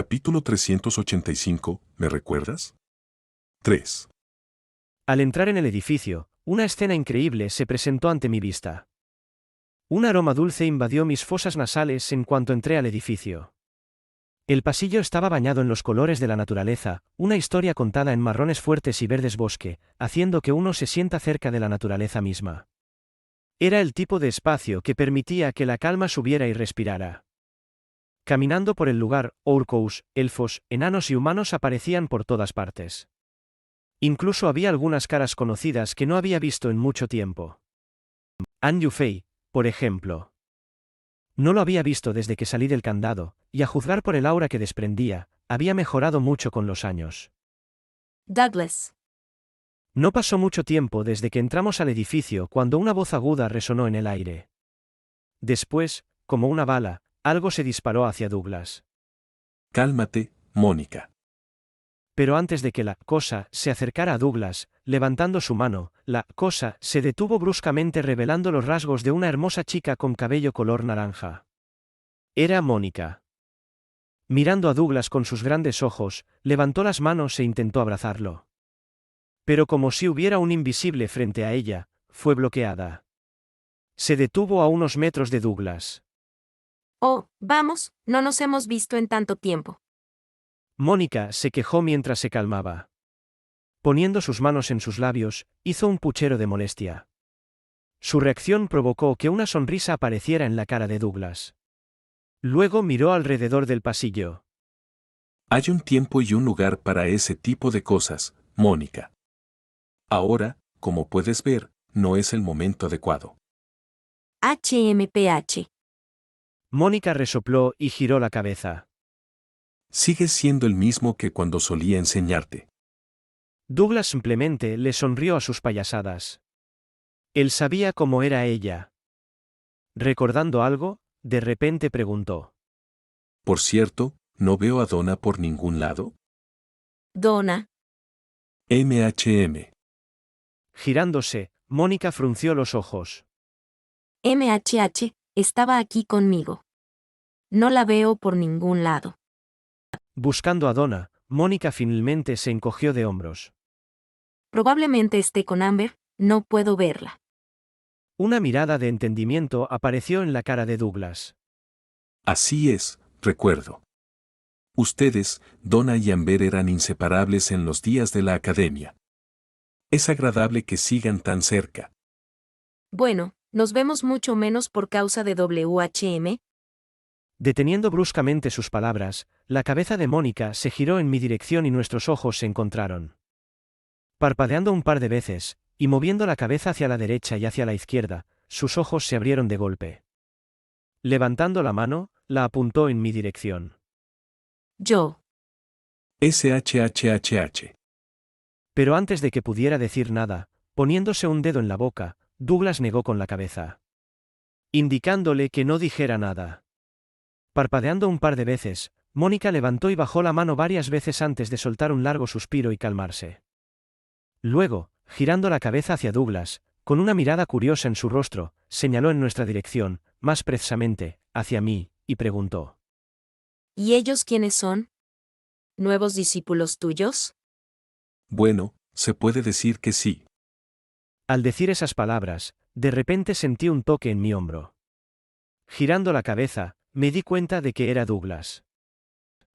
Capítulo 385, ¿me recuerdas? 3. Al entrar en el edificio, una escena increíble se presentó ante mi vista. Un aroma dulce invadió mis fosas nasales en cuanto entré al edificio. El pasillo estaba bañado en los colores de la naturaleza, una historia contada en marrones fuertes y verdes bosque, haciendo que uno se sienta cerca de la naturaleza misma. Era el tipo de espacio que permitía que la calma subiera y respirara. Caminando por el lugar, orcos, elfos, enanos y humanos aparecían por todas partes. Incluso había algunas caras conocidas que no había visto en mucho tiempo. An Yufei, por ejemplo. No lo había visto desde que salí del candado, y a juzgar por el aura que desprendía, había mejorado mucho con los años. Douglas. No pasó mucho tiempo desde que entramos al edificio cuando una voz aguda resonó en el aire. Después, como una bala, algo se disparó hacia Douglas. Cálmate, Mónica. Pero antes de que la cosa se acercara a Douglas, levantando su mano, la cosa se detuvo bruscamente revelando los rasgos de una hermosa chica con cabello color naranja. Era Mónica. Mirando a Douglas con sus grandes ojos, levantó las manos e intentó abrazarlo. Pero como si hubiera un invisible frente a ella, fue bloqueada. Se detuvo a unos metros de Douglas. Oh, vamos, no nos hemos visto en tanto tiempo. Mónica se quejó mientras se calmaba. Poniendo sus manos en sus labios, hizo un puchero de molestia. Su reacción provocó que una sonrisa apareciera en la cara de Douglas. Luego miró alrededor del pasillo. Hay un tiempo y un lugar para ese tipo de cosas, Mónica. Ahora, como puedes ver, no es el momento adecuado. HMPH. Mónica resopló y giró la cabeza. Sigues siendo el mismo que cuando solía enseñarte. Douglas simplemente le sonrió a sus payasadas. Él sabía cómo era ella. Recordando algo, de repente preguntó. Por cierto, no veo a Donna por ningún lado. Donna. MHM. Girándose, Mónica frunció los ojos. MHH, estaba aquí conmigo. No la veo por ningún lado. Buscando a Donna, Mónica finalmente se encogió de hombros. Probablemente esté con Amber, no puedo verla. Una mirada de entendimiento apareció en la cara de Douglas. Así es, recuerdo. Ustedes, Donna y Amber, eran inseparables en los días de la academia. Es agradable que sigan tan cerca. Bueno, nos vemos mucho menos por causa de WHM. Deteniendo bruscamente sus palabras, la cabeza de Mónica se giró en mi dirección y nuestros ojos se encontraron. Parpadeando un par de veces, y moviendo la cabeza hacia la derecha y hacia la izquierda, sus ojos se abrieron de golpe. Levantando la mano, la apuntó en mi dirección. Yo. SHHHH. Pero antes de que pudiera decir nada, poniéndose un dedo en la boca, Douglas negó con la cabeza, indicándole que no dijera nada. Parpadeando un par de veces, Mónica levantó y bajó la mano varias veces antes de soltar un largo suspiro y calmarse. Luego, girando la cabeza hacia Douglas, con una mirada curiosa en su rostro, señaló en nuestra dirección, más precisamente, hacia mí, y preguntó. ¿Y ellos quiénes son? ¿Nuevos discípulos tuyos? Bueno, se puede decir que sí. Al decir esas palabras, de repente sentí un toque en mi hombro. Girando la cabeza, me di cuenta de que era Douglas.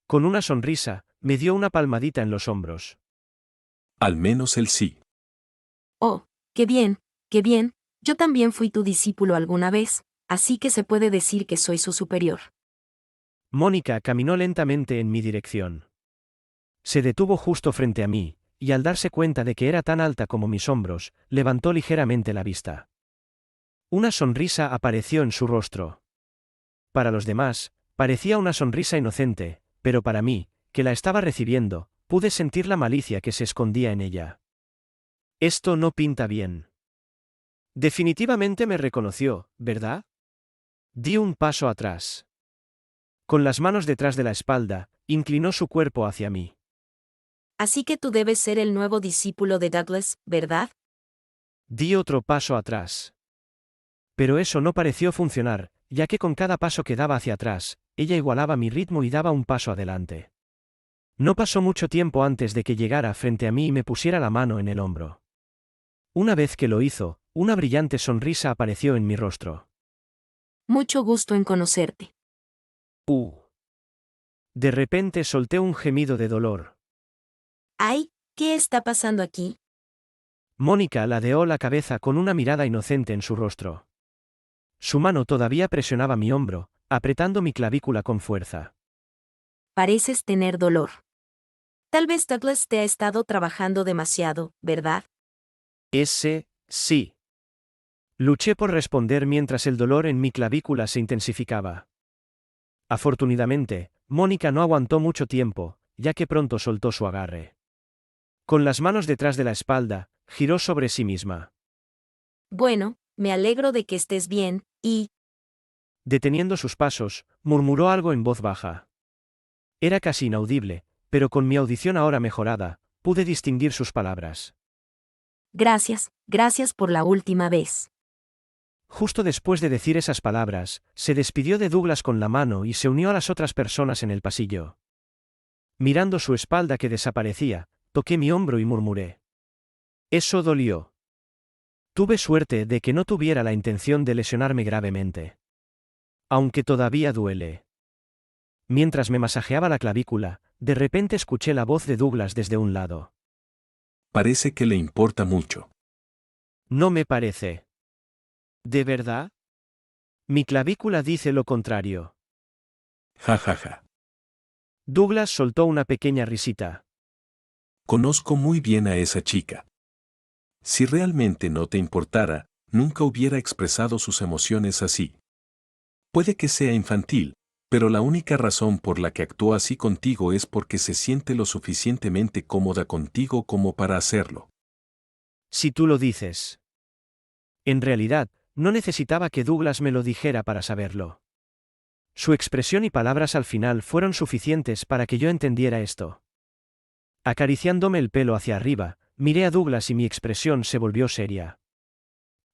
Con una sonrisa, me dio una palmadita en los hombros. Al menos él sí. Oh, qué bien, qué bien, yo también fui tu discípulo alguna vez, así que se puede decir que soy su superior. Mónica caminó lentamente en mi dirección. Se detuvo justo frente a mí, y al darse cuenta de que era tan alta como mis hombros, levantó ligeramente la vista. Una sonrisa apareció en su rostro. Para los demás, parecía una sonrisa inocente, pero para mí, que la estaba recibiendo, pude sentir la malicia que se escondía en ella. Esto no pinta bien. Definitivamente me reconoció, ¿verdad? Di un paso atrás. Con las manos detrás de la espalda, inclinó su cuerpo hacia mí. Así que tú debes ser el nuevo discípulo de Douglas, ¿verdad? Di otro paso atrás. Pero eso no pareció funcionar, ya que con cada paso que daba hacia atrás, ella igualaba mi ritmo y daba un paso adelante. No pasó mucho tiempo antes de que llegara frente a mí y me pusiera la mano en el hombro. Una vez que lo hizo, una brillante sonrisa apareció en mi rostro. Mucho gusto en conocerte. De repente solté un gemido de dolor. Ay, ¿qué está pasando aquí? Mónica ladeó la cabeza con una mirada inocente en su rostro. Su mano todavía presionaba mi hombro, apretando mi clavícula con fuerza. Pareces tener dolor. Tal vez Douglas te ha estado trabajando demasiado, ¿verdad? Sí. Luché por responder mientras el dolor en mi clavícula se intensificaba. Afortunadamente, Mónica no aguantó mucho tiempo, ya que pronto soltó su agarre. Con las manos detrás de la espalda, giró sobre sí misma. Bueno, me alegro de que estés bien, y... Deteniendo sus pasos, murmuró algo en voz baja. Era casi inaudible, pero con mi audición ahora mejorada, pude distinguir sus palabras. Gracias por la última vez. Justo después de decir esas palabras, se despidió de Douglas con la mano y se unió a las otras personas en el pasillo. Mirando su espalda que desaparecía, toqué mi hombro y murmuré. Eso dolió. Tuve suerte de que no tuviera la intención de lesionarme gravemente. Aunque todavía duele. Mientras me masajeaba la clavícula, de repente escuché la voz de Douglas desde un lado. Parece que le importa mucho. No me parece. ¿De verdad? Mi clavícula dice lo contrario. Ja ja ja. Douglas soltó una pequeña risita. Conozco muy bien a esa chica. Si realmente no te importara, nunca hubiera expresado sus emociones así. Puede que sea infantil, pero la única razón por la que actuó así contigo es porque se siente lo suficientemente cómoda contigo como para hacerlo. Si tú lo dices. En realidad, no necesitaba que Douglas me lo dijera para saberlo. Su expresión y palabras al final fueron suficientes para que yo entendiera esto. Acariciándome el pelo hacia arriba, miré a Douglas y mi expresión se volvió seria.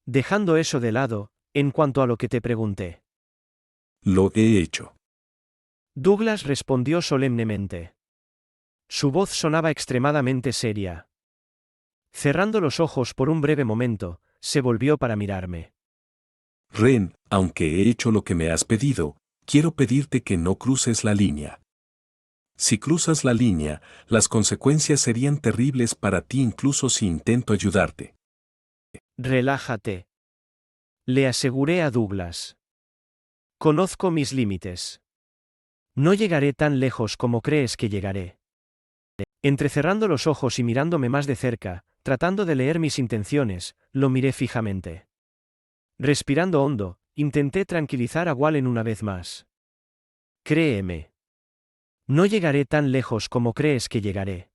Dejando eso de lado, en cuanto a lo que te pregunté. Lo he hecho. Douglas respondió solemnemente. Su voz sonaba extremadamente seria. Cerrando los ojos por un breve momento, se volvió para mirarme. Ren, aunque he hecho lo que me has pedido, quiero pedirte que no cruces la línea. Si cruzas la línea, las consecuencias serían terribles para ti incluso si intento ayudarte. Relájate. Le aseguré a Douglas. Conozco mis límites. No llegaré tan lejos como crees que llegaré. Entrecerrando los ojos y mirándome más de cerca, tratando de leer mis intenciones, lo miré fijamente. Respirando hondo, intenté tranquilizar a Wallen una vez más. Créeme. No llegaré tan lejos como crees que llegaré.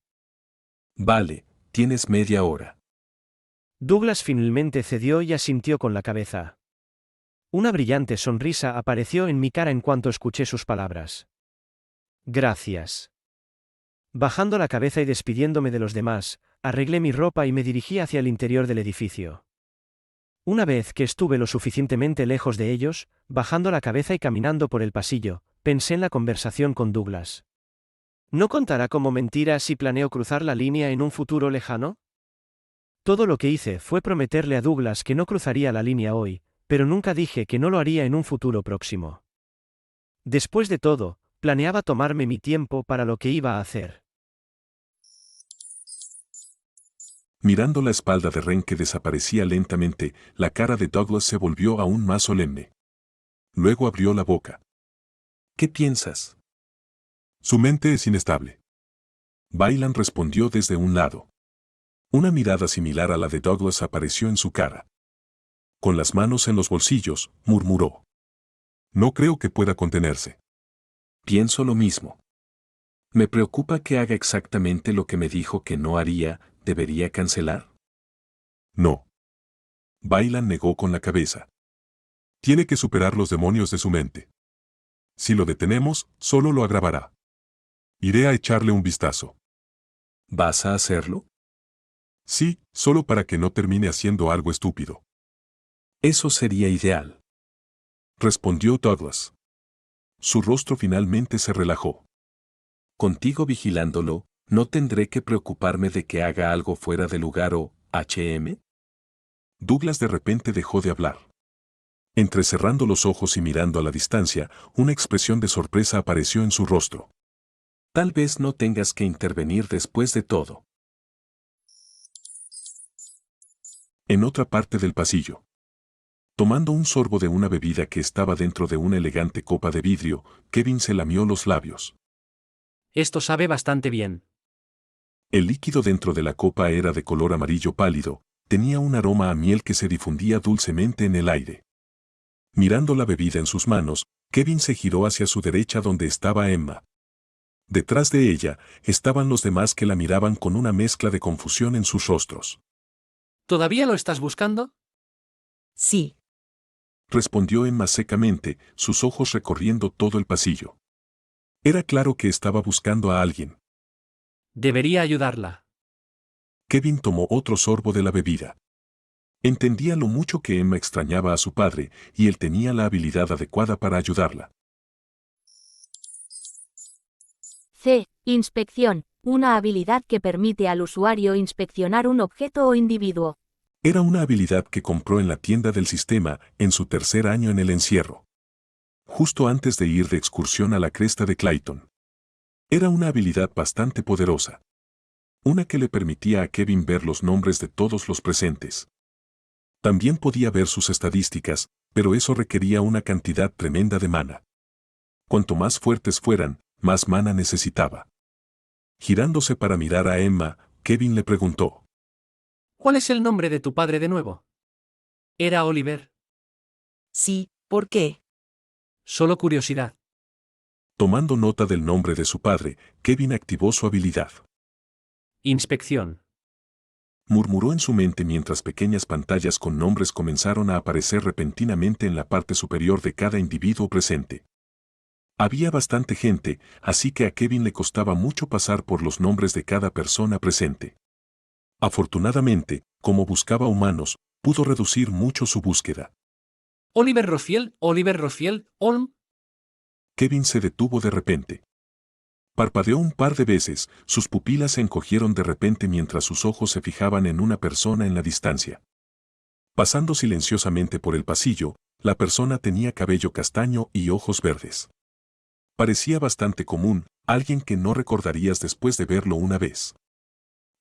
Vale, tienes media hora. Douglas finalmente cedió y asintió con la cabeza. Una brillante sonrisa apareció en mi cara en cuanto escuché sus palabras. Gracias. Bajando la cabeza y despidiéndome de los demás, arreglé mi ropa y me dirigí hacia el interior del edificio. Una vez que estuve lo suficientemente lejos de ellos, bajando la cabeza y caminando por el pasillo, pensé en la conversación con Douglas. ¿No contará como mentira si planeo cruzar la línea en un futuro lejano? Todo lo que hice fue prometerle a Douglas que no cruzaría la línea hoy, pero nunca dije que no lo haría en un futuro próximo. Después de todo, planeaba tomarme mi tiempo para lo que iba a hacer. Mirando la espalda de Ren que desaparecía lentamente, la cara de Douglas se volvió aún más solemne. Luego abrió la boca. ¿Qué piensas? Su mente es inestable. Bailan respondió desde un lado. Una mirada similar a la de Douglas apareció en su cara. Con las manos en los bolsillos, murmuró. No creo que pueda contenerse. Pienso lo mismo. Me preocupa que haga exactamente lo que me dijo que no haría. ¿Debería cancelar? No. Bailan negó con la cabeza. Tiene que superar los demonios de su mente. Si lo detenemos, solo lo agravará. Iré a echarle un vistazo. ¿Vas a hacerlo? Sí, solo para que no termine haciendo algo estúpido. Eso sería ideal. Respondió Douglas. Su rostro finalmente se relajó. Contigo vigilándolo, ¿no tendré que preocuparme de que haga algo fuera de lugar o H.M.? Douglas de repente dejó de hablar. Entrecerrando los ojos y mirando a la distancia, una expresión de sorpresa apareció en su rostro. Tal vez no tengas que intervenir después de todo. En otra parte del pasillo. Tomando un sorbo de una bebida que estaba dentro de una elegante copa de vidrio, Kevin se lamió los labios. Esto sabe bastante bien. El líquido dentro de la copa era de color amarillo pálido, tenía un aroma a miel que se difundía dulcemente en el aire. Mirando la bebida en sus manos, Kevin se giró hacia su derecha donde estaba Emma. Detrás de ella estaban los demás que la miraban con una mezcla de confusión en sus rostros. ¿Todavía lo estás buscando? Sí. Respondió Emma secamente, sus ojos recorriendo todo el pasillo. Era claro que estaba buscando a alguien. Debería ayudarla. Kevin tomó otro sorbo de la bebida. Entendía lo mucho que Emma extrañaba a su padre, y él tenía la habilidad adecuada para ayudarla. C. Inspección. Una habilidad que permite al usuario inspeccionar un objeto o individuo. Era una habilidad que compró en la tienda del sistema en su tercer año en el encierro. Justo antes de ir de excursión a la cresta de Clayton. Era una habilidad bastante poderosa. Una que le permitía a Kevin ver los nombres de todos los presentes. También podía ver sus estadísticas, pero eso requería una cantidad tremenda de mana. Cuanto más fuertes fueran, más mana necesitaba. Girándose para mirar a Emma, Kevin le preguntó. ¿Cuál es el nombre de tu padre de nuevo? ¿Era Oliver? Sí, ¿por qué? Solo curiosidad. Tomando nota del nombre de su padre, Kevin activó su habilidad. Inspección. Murmuró en su mente mientras pequeñas pantallas con nombres comenzaron a aparecer repentinamente en la parte superior de cada individuo presente. Había bastante gente, así que a Kevin le costaba mucho pasar por los nombres de cada persona presente. Afortunadamente, como buscaba humanos, pudo reducir mucho su búsqueda. Oliver Rofiel, Olm. Kevin se detuvo de repente. Parpadeó un par de veces, sus pupilas se encogieron de repente mientras sus ojos se fijaban en una persona en la distancia. Pasando silenciosamente por el pasillo, la persona tenía cabello castaño y ojos verdes. Parecía bastante común, alguien que no recordarías después de verlo una vez.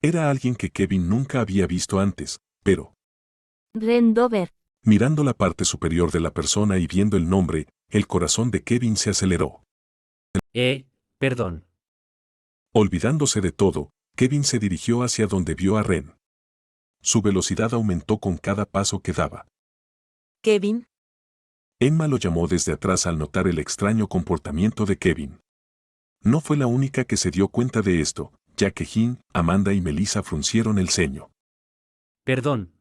Era alguien que Kevin nunca había visto antes, pero, Ren Dover. mirando la parte superior de la persona y viendo el nombre, el corazón de Kevin se aceleró. Perdón. Olvidándose de todo, Kevin se dirigió hacia donde vio a Ren. Su velocidad aumentó con cada paso que daba. Kevin, Emma lo llamó desde atrás al notar el extraño comportamiento de Kevin. No fue la única que se dio cuenta de esto, ya que Jim, Amanda y Melissa fruncieron el ceño. Perdón.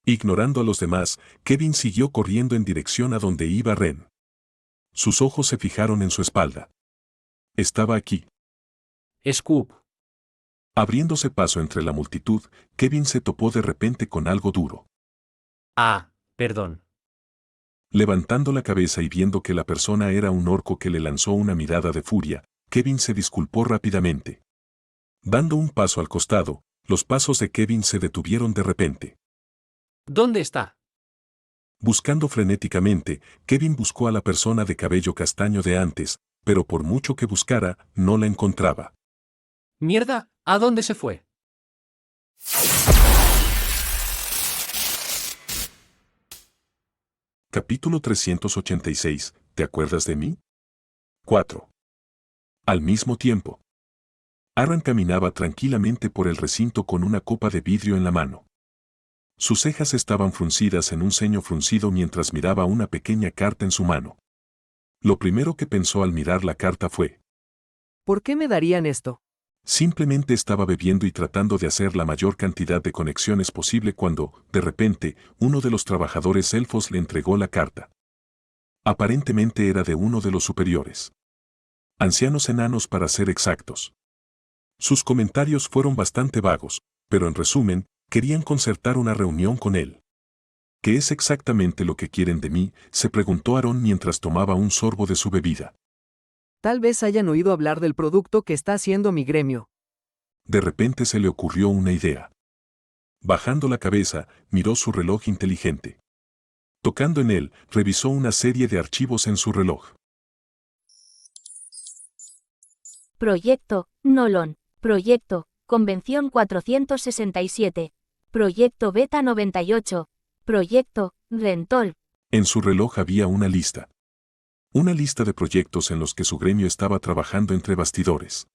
Ignorando a los demás, Kevin siguió corriendo en dirección a donde iba Ren. Sus ojos se fijaron en su espalda. Estaba aquí. Scoop. Abriéndose paso entre la multitud, Kevin se topó de repente con algo duro. Perdón. Levantando la cabeza y viendo que la persona era un orco que le lanzó una mirada de furia, Kevin se disculpó rápidamente. Dando un paso al costado, los pasos de Kevin se detuvieron de repente. ¿Dónde está? Buscando frenéticamente, Kevin buscó a la persona de cabello castaño de antes, pero por mucho que buscara, no la encontraba. Mierda, ¿a dónde se fue? Capítulo 386, ¿te acuerdas de mí? 4. Al mismo tiempo. Aaron caminaba tranquilamente por el recinto con una copa de vidrio en la mano. Sus cejas estaban fruncidas en un ceño fruncido mientras miraba una pequeña carta en su mano. Lo primero que pensó al mirar la carta fue: ¿por qué me darían esto? simplemente estaba bebiendo y tratando de hacer la mayor cantidad de conexiones posible cuando, de repente, uno de los trabajadores elfos le entregó la carta. Aparentemente era de uno de los superiores. Ancianos enanos para ser exactos. Sus comentarios fueron bastante vagos, pero en resumen, querían concertar una reunión con él. ¿Qué es exactamente lo que quieren de mí?, se preguntó Aaron mientras tomaba un sorbo de su bebida. Tal vez hayan oído hablar del producto que está haciendo mi gremio. De repente se le ocurrió una idea. Bajando la cabeza, miró su reloj inteligente. Tocando en él, revisó una serie de archivos en su reloj. Proyecto, Nolon. Proyecto, Convención 467. Proyecto Beta 98. Proyecto, Rentol. En su reloj había una lista. Una lista de proyectos en los que su gremio estaba trabajando entre bastidores.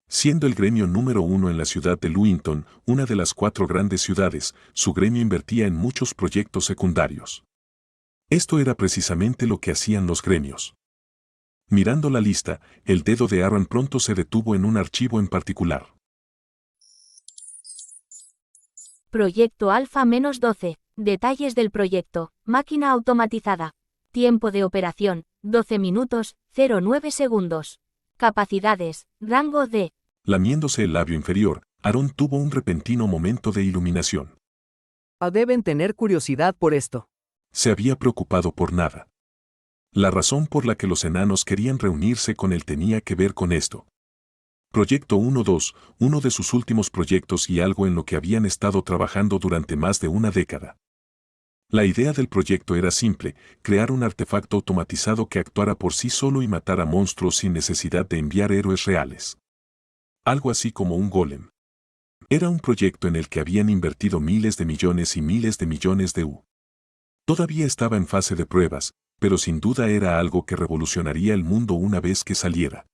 Siendo el gremio número 1 en la ciudad de Lewington, una de las 4 grandes ciudades, su gremio invertía en muchos proyectos secundarios. Esto era precisamente lo que hacían los gremios. Mirando la lista, el dedo de Aaron pronto se detuvo en un archivo en particular. Proyecto Alfa-12. Detalles del proyecto. Máquina automatizada. Tiempo de operación, 12 minutos, 09 segundos. Capacidades, rango D. Lamiéndose el labio inferior, Aaron tuvo un repentino momento de iluminación. Deben tener curiosidad por esto. Se había preocupado por nada. La razón por la que los enanos querían reunirse con él tenía que ver con esto. Proyecto 1-2, uno de sus últimos proyectos y algo en lo que habían estado trabajando durante más de una década. La idea del proyecto era simple, crear un artefacto automatizado que actuara por sí solo y matara monstruos sin necesidad de enviar héroes reales. Algo así como un golem. Era un proyecto en el que habían invertido miles de millones y miles de millones de U. Todavía estaba en fase de pruebas, pero sin duda era algo que revolucionaría el mundo una vez que saliera.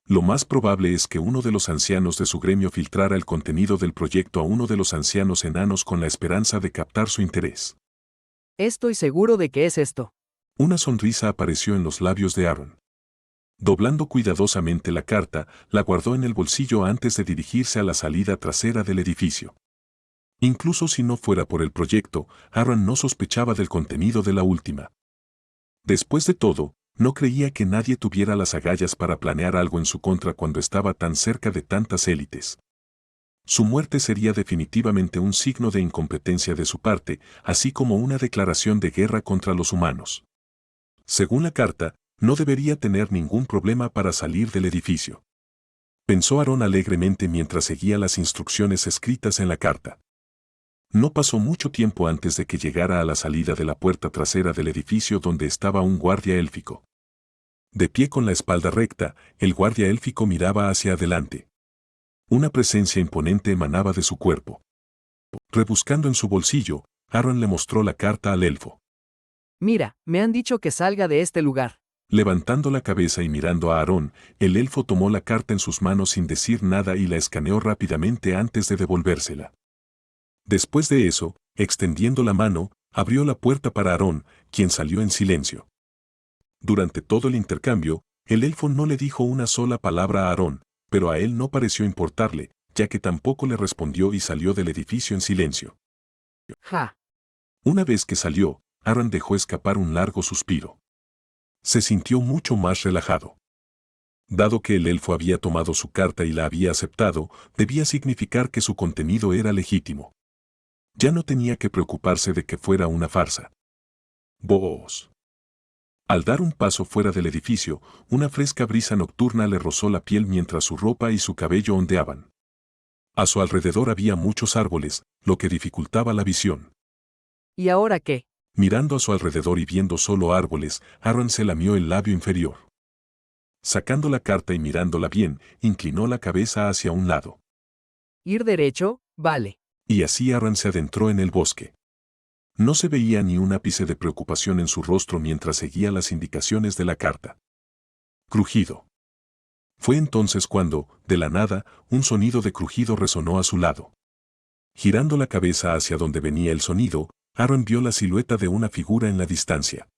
Lo más probable es que uno de los ancianos de su gremio filtrara el contenido del proyecto a uno de los ancianos enanos con la esperanza de captar su interés. Estoy seguro de que es esto. Una sonrisa apareció en los labios de Aaron. Doblando cuidadosamente la carta, la guardó en el bolsillo antes de dirigirse a la salida trasera del edificio. Incluso si no fuera por el proyecto, Aaron no sospechaba del contenido de la última. Después de todo, no creía que nadie tuviera las agallas para planear algo en su contra cuando estaba tan cerca de tantas élites. Su muerte sería definitivamente un signo de incompetencia de su parte, así como una declaración de guerra contra los humanos. Según la carta, no debería tener ningún problema para salir del edificio. Pensó Aaron alegremente mientras seguía las instrucciones escritas en la carta. No pasó mucho tiempo antes de que llegara a la salida de la puerta trasera del edificio donde estaba un guardia élfico. De pie con la espalda recta, el guardia élfico miraba hacia adelante. Una presencia imponente emanaba de su cuerpo. Rebuscando en su bolsillo, Aaron le mostró la carta al elfo. Mira, me han dicho que salga de este lugar. Levantando la cabeza y mirando a Aarón, el elfo tomó la carta en sus manos sin decir nada y la escaneó rápidamente antes de devolvérsela. Después de eso, extendiendo la mano, abrió la puerta para Aarón, quien salió en silencio. Durante todo el intercambio, el elfo no le dijo una sola palabra a Aarón, pero a él no pareció importarle, ya que tampoco le respondió y salió del edificio en silencio. Ja. Una vez que salió, Aarón dejó escapar un largo suspiro. Se sintió mucho más relajado. Dado que el elfo había tomado su carta y la había aceptado, debía significar que su contenido era legítimo. Ya no tenía que preocuparse de que fuera una farsa. Boos. Al dar un paso fuera del edificio, una fresca brisa nocturna le rozó la piel mientras su ropa y su cabello ondeaban. A su alrededor había muchos árboles, lo que dificultaba la visión. ¿Y ahora qué? Mirando a su alrededor y viendo solo árboles, Aaron se lamió el labio inferior. Sacando la carta y mirándola bien, inclinó la cabeza hacia un lado. ¿Ir derecho? Vale. Y así Aaron se adentró en el bosque. No se veía ni un ápice de preocupación en su rostro mientras seguía las indicaciones de la carta. Crujido. Fue entonces cuando, de la nada, un sonido de crujido resonó a su lado. Girando la cabeza hacia donde venía el sonido, Aaron vio la silueta de una figura en la distancia.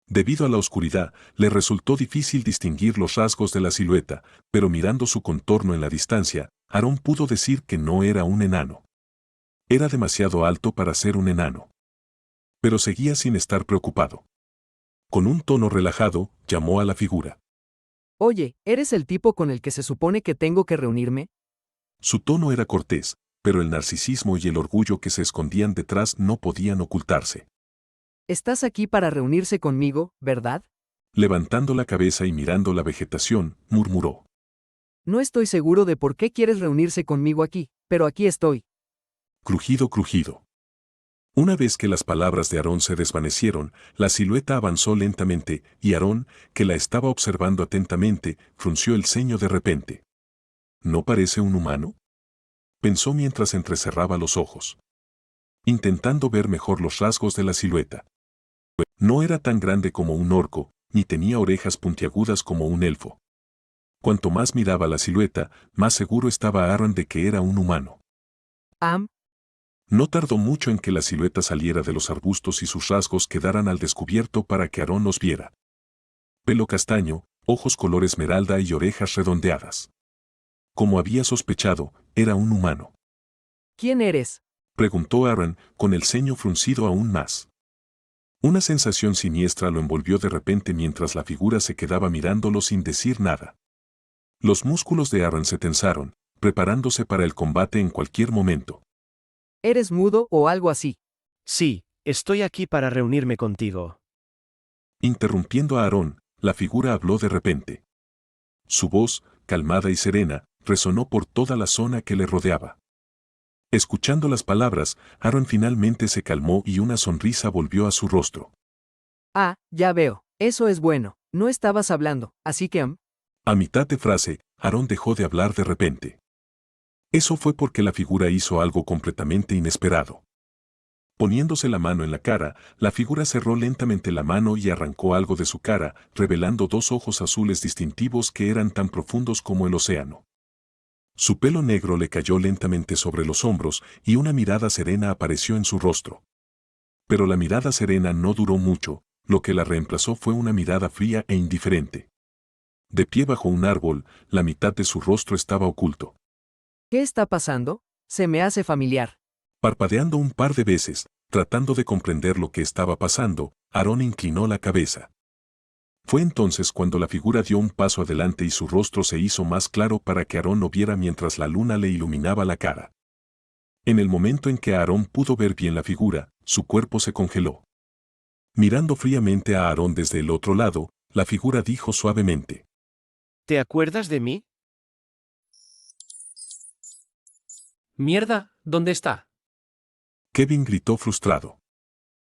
Debido a la oscuridad, le resultó difícil distinguir los rasgos de la silueta, pero mirando su contorno en la distancia, Aaron pudo decir que no era un enano. Era demasiado alto para ser un enano. Pero seguía sin estar preocupado. Con un tono relajado, llamó a la figura. Oye, ¿eres el tipo con el que se supone que tengo que reunirme? Su tono era cortés, pero el narcisismo y el orgullo que se escondían detrás no podían ocultarse. Estás aquí para reunirse conmigo, ¿verdad? Levantando la cabeza y mirando la vegetación, murmuró. No estoy seguro de por qué quieres reunirse conmigo aquí, pero aquí estoy. Crujido, crujido. Una vez que las palabras de Aarón se desvanecieron, la silueta avanzó lentamente, y Aarón, que la estaba observando atentamente, frunció el ceño de repente. ¿No parece un humano?, pensó mientras entrecerraba los ojos, intentando ver mejor los rasgos de la silueta. No era tan grande como un orco, ni tenía orejas puntiagudas como un elfo. Cuanto más miraba la silueta, más seguro estaba Aaron de que era un humano. No tardó mucho en que la silueta saliera de los arbustos y sus rasgos quedaran al descubierto para que Aarón los viera. Pelo castaño, ojos color esmeralda y orejas redondeadas. Como había sospechado, era un humano. ¿Quién eres?, preguntó Aaron, con el ceño fruncido aún más. Una sensación siniestra lo envolvió de repente mientras la figura se quedaba mirándolo sin decir nada. Los músculos de Aaron se tensaron, preparándose para el combate en cualquier momento. ¿Eres mudo o algo así? Sí, estoy aquí para reunirme contigo. Interrumpiendo a Aarón, la figura habló de repente. Su voz, calmada y serena, resonó por toda la zona que le rodeaba. Escuchando las palabras, Aaron finalmente se calmó y una sonrisa volvió a su rostro. Ah, ya veo. Eso es bueno. No estabas hablando, así que... A mitad de frase, Aarón dejó de hablar de repente. Eso fue porque la figura hizo algo completamente inesperado. Poniéndose la mano en la cara, la figura cerró lentamente la mano y arrancó algo de su cara, revelando dos ojos azules distintivos que eran tan profundos como el océano. Su pelo negro le cayó lentamente sobre los hombros y una mirada serena apareció en su rostro. Pero la mirada serena no duró mucho, lo que la reemplazó fue una mirada fría e indiferente. De pie bajo un árbol, la mitad de su rostro estaba oculto. ¿Qué está pasando? Se me hace familiar. Parpadeando un par de veces, tratando de comprender lo que estaba pasando, Aarón inclinó la cabeza. Fue entonces cuando la figura dio un paso adelante y su rostro se hizo más claro para que Aarón lo viera mientras la luna le iluminaba la cara. En el momento en que Aarón pudo ver bien la figura, su cuerpo se congeló. Mirando fríamente a Aarón desde el otro lado, la figura dijo suavemente. ¿Te acuerdas de mí? Mierda, ¿dónde está? Kevin gritó frustrado.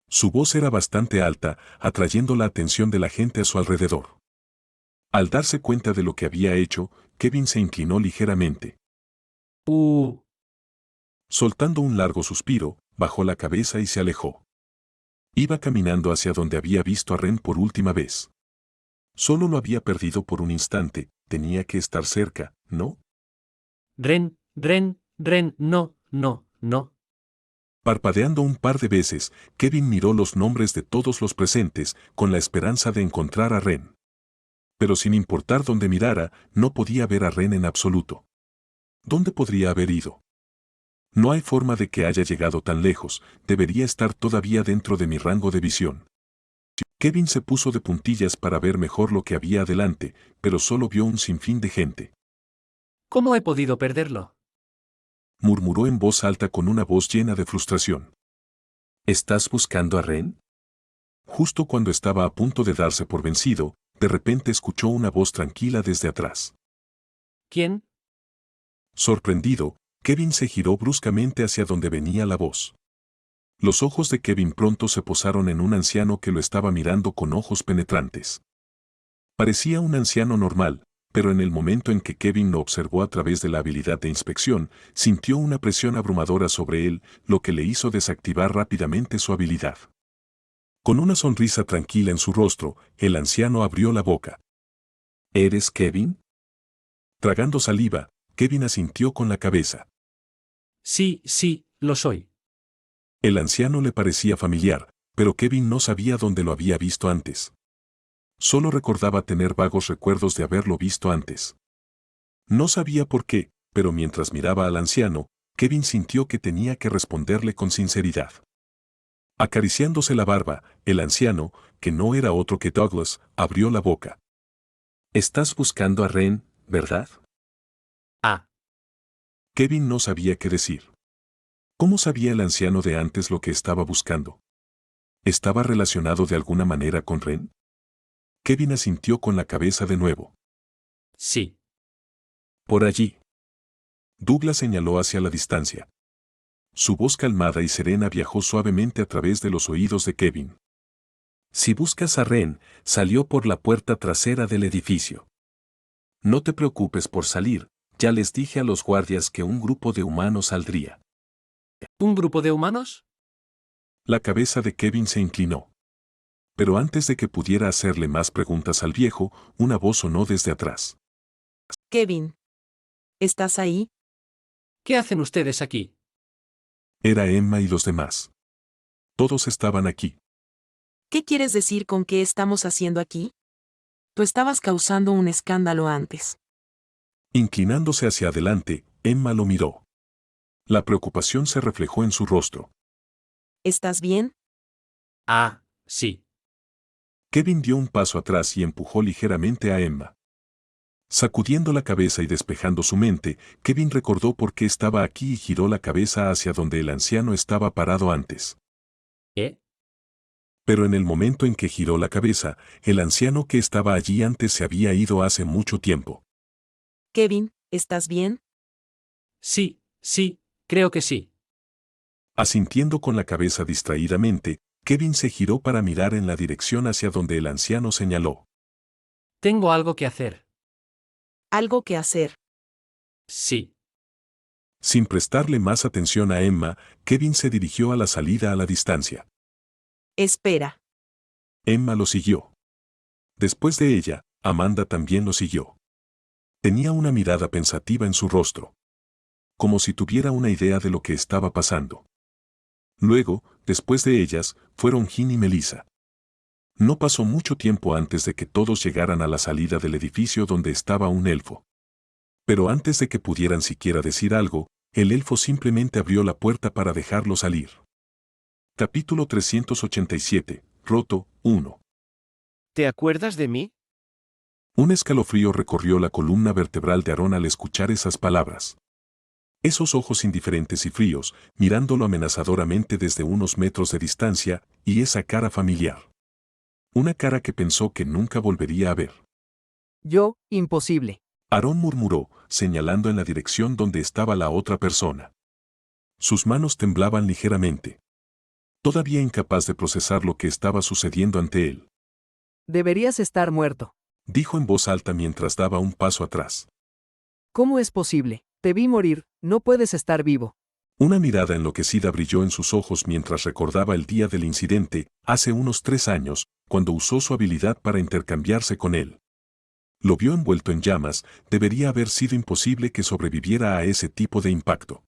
Su voz era bastante alta, atrayendo la atención de la gente a su alrededor. Al darse cuenta de lo que había hecho, Kevin se inclinó ligeramente. Soltando un largo suspiro, bajó la cabeza y se alejó. Iba caminando hacia donde había visto a Ren por última vez. Solo lo había perdido por un instante, tenía que estar cerca, ¿no? Ren, no. Parpadeando un par de veces, Kevin miró los nombres de todos los presentes, con la esperanza de encontrar a Ren. Pero sin importar dónde mirara, no podía ver a Ren en absoluto. ¿Dónde podría haber ido? No hay forma de que haya llegado tan lejos, debería estar todavía dentro de mi rango de visión. Kevin se puso de puntillas para ver mejor lo que había adelante, pero solo vio un sinfín de gente. ¿Cómo he podido perderlo? Murmuró en voz alta con una voz llena de frustración. ¿Estás buscando a Ren? Justo cuando estaba a punto de darse por vencido, de repente escuchó una voz tranquila desde atrás. ¿Quién? Sorprendido, Kevin se giró bruscamente hacia donde venía la voz. Los ojos de Kevin pronto se posaron en un anciano que lo estaba mirando con ojos penetrantes. Parecía un anciano normal, pero en el momento en que Kevin lo observó a través de la habilidad de inspección, sintió una presión abrumadora sobre él, lo que le hizo desactivar rápidamente su habilidad. Con una sonrisa tranquila en su rostro, el anciano abrió la boca. ¿Eres Kevin? Tragando saliva, Kevin asintió con la cabeza. Sí, lo soy. El anciano le parecía familiar, pero Kevin no sabía dónde lo había visto antes. Solo recordaba tener vagos recuerdos de haberlo visto antes. No sabía por qué, pero mientras miraba al anciano, Kevin sintió que tenía que responderle con sinceridad. Acariciándose la barba, el anciano, que no era otro que Douglas, abrió la boca. «Estás buscando a Ren, ¿verdad?» Ah. Kevin no sabía qué decir. ¿Cómo sabía el anciano de antes lo que estaba buscando? ¿Estaba relacionado de alguna manera con Ren? Kevin asintió con la cabeza de nuevo. Sí. Por allí. Douglas señaló hacia la distancia. Su voz calmada y serena viajó suavemente a través de los oídos de Kevin. Si buscas a Ren, salió por la puerta trasera del edificio. No te preocupes por salir, ya les dije a los guardias que un grupo de humanos saldría. ¿Un grupo de humanos? La cabeza de Kevin se inclinó. Pero antes de que pudiera hacerle más preguntas al viejo, una voz sonó desde atrás. Kevin. ¿Estás ahí? ¿Qué hacen ustedes aquí? Era Emma y los demás. Todos estaban aquí. ¿Qué quieres decir con qué estamos haciendo aquí? Tú estabas causando un escándalo antes. Inclinándose hacia adelante, Emma lo miró. La preocupación se reflejó en su rostro. ¿Estás bien? Ah, sí. Kevin dio un paso atrás y empujó ligeramente a Emma. Sacudiendo la cabeza y despejando su mente, Kevin recordó por qué estaba aquí y giró la cabeza hacia donde el anciano estaba parado antes. ¿Eh? Pero en el momento en que giró la cabeza, el anciano que estaba allí antes se había ido hace mucho tiempo. Kevin, ¿estás bien? Sí, sí, creo que sí. Asintiendo con la cabeza distraídamente, Kevin se giró para mirar en la dirección hacia donde el anciano señaló. Tengo algo que hacer. ¿Algo que hacer? Sí. Sin prestarle más atención a Emma, Kevin se dirigió a la salida a la distancia. Espera. Emma lo siguió. Después de ella, Amanda también lo siguió. Tenía una mirada pensativa en su rostro. Como si tuviera una idea de lo que estaba pasando. Luego, después de ellas, fueron Jin y Melissa. No pasó mucho tiempo antes de que todos llegaran a la salida del edificio donde estaba un elfo. Pero antes de que pudieran siquiera decir algo, el elfo simplemente abrió la puerta para dejarlo salir. Capítulo 387, Roto, 1. ¿Te acuerdas de mí? Un escalofrío recorrió la columna vertebral de Aaron al escuchar esas palabras. Esos ojos indiferentes y fríos, mirándolo amenazadoramente desde unos metros de distancia, y esa cara familiar. Una cara que pensó que nunca volvería a ver. Yo, imposible. Aaron murmuró, señalando en la dirección donde estaba la otra persona. Sus manos temblaban ligeramente. Todavía incapaz de procesar lo que estaba sucediendo ante él. Deberías estar muerto. Dijo en voz alta mientras daba un paso atrás. ¿Cómo es posible? Te vi morir, no puedes estar vivo. Una mirada enloquecida brilló en sus ojos mientras recordaba el día del incidente, hace unos 3 años, cuando usó su habilidad para intercambiarse con él. Lo vio envuelto en llamas, debería haber sido imposible que sobreviviera a ese tipo de impacto.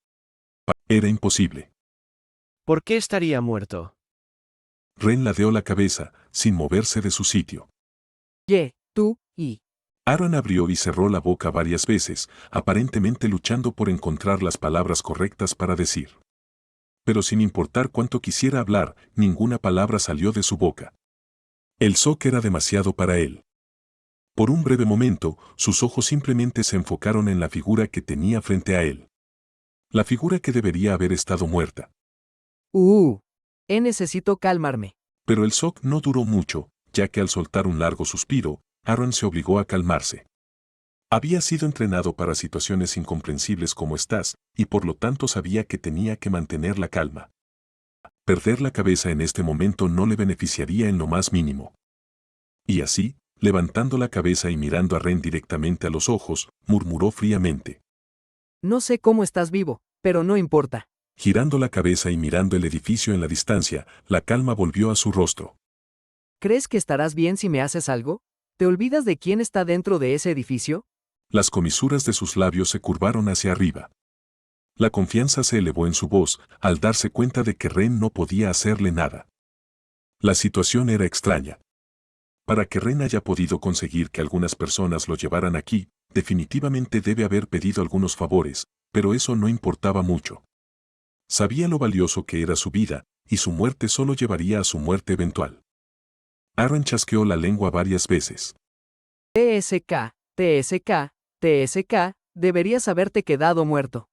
Era imposible. ¿Por qué estaría muerto? Ren ladeó la cabeza, sin moverse de su sitio. Tú, y... Aaron abrió y cerró la boca varias veces, aparentemente luchando por encontrar las palabras correctas para decir. Pero sin importar cuánto quisiera hablar, ninguna palabra salió de su boca. El shock era demasiado para él. Por un breve momento, sus ojos simplemente se enfocaron en la figura que tenía frente a él. La figura que debería haber estado muerta. Necesito calmarme. Pero el shock no duró mucho, ya que al soltar un largo suspiro, Aaron se obligó a calmarse. Había sido entrenado para situaciones incomprensibles como estas, y por lo tanto sabía que tenía que mantener la calma. Perder la cabeza en este momento no le beneficiaría en lo más mínimo. Y así, levantando la cabeza y mirando a Ren directamente a los ojos, murmuró fríamente. No sé cómo estás vivo, pero no importa. Girando la cabeza y mirando el edificio en la distancia, la calma volvió a su rostro. ¿Crees que estarás bien si me haces algo? ¿Te olvidas de quién está dentro de ese edificio? Las comisuras de sus labios se curvaron hacia arriba. La confianza se elevó en su voz al darse cuenta de que Ren no podía hacerle nada. La situación era extraña. Para que Ren haya podido conseguir que algunas personas lo llevaran aquí, definitivamente debe haber pedido algunos favores, pero eso no importaba mucho. Sabía lo valioso que era su vida, y su muerte solo llevaría a su muerte eventual. Aaron chasqueó la lengua varias veces. TSK, deberías haberte quedado muerto.